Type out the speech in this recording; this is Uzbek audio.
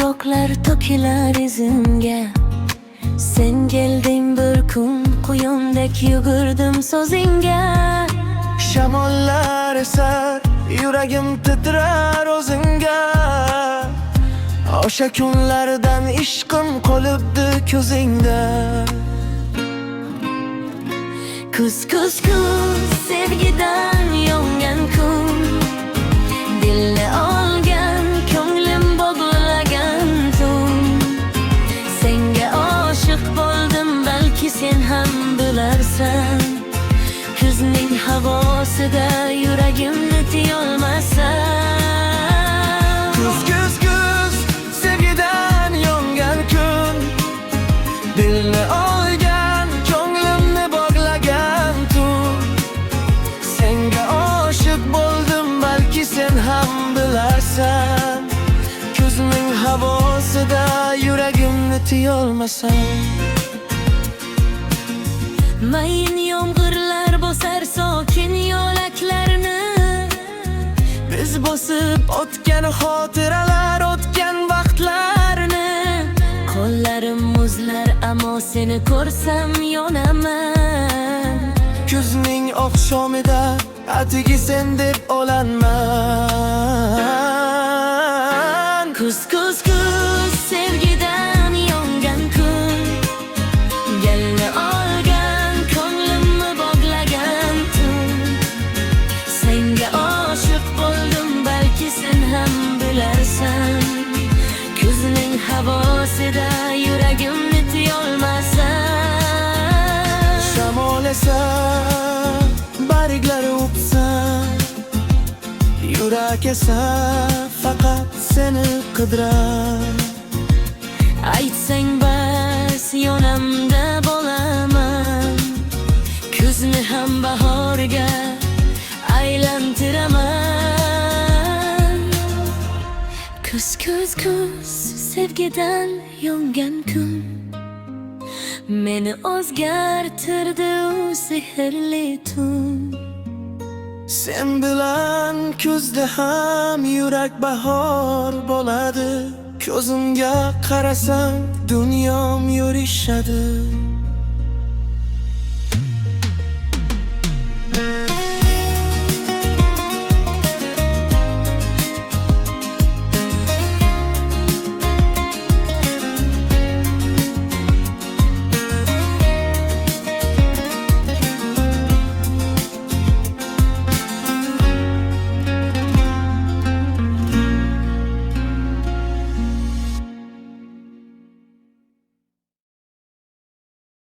tuproqlar to'kilar izimga. Sen kelding bir kun, quyundek yugurdim so'zingga. Shamollar esar, yuragim titrar o'zingga. O'sha kunlardan ishqim qolibdi ko'zingda. Kuz kuz kuz sevgidan yongan kun, dilni olgan, ko'nglim bog'lagan tun. Senga oshiq bo'ldim, balki sen ham bilarsan. Kuzning havosida yuragimni tiyolmasam. Kuz kuz kuz sevgidan yongan kun, dilni olgan, ko'nglimni bog'lagan tun. Senga oshiq bo'ldim, balki sen ham bilarsan. Kuzning havosida yuragimni tiyolmasam. Mayin yomg'irlar bosar sokin yo'laklarni. Biz bosib o'tgan xotiralar, o'tgan vaqtlarni. Qo'llarim muzlar, ammo seni ko'rsam yonaman. Kuzning oqshomida atigi sen deb olanman. Kuz kuz kuz sevgidan yongan kun, galni olgan, ko'nglimni bog'lagan tun. Senga oshiq bo'ldim, balki sen ham bilarsan. Kuzning havosida yuragimni tiyolmasam. Shamol esa barglar o'psa, yurak esa faqat seni qidirar. Aytsang bas yonamda bo'laman. Kuzni ham bahorga aylantiraman. Kuz kuz kuz sevgidan yongan kun, meni o'zgartirdi u sehrli tun. Sen bilan kuzda ham yurak bahor bo'ladi. Ko'zimga qarasang dunyom yurishadi.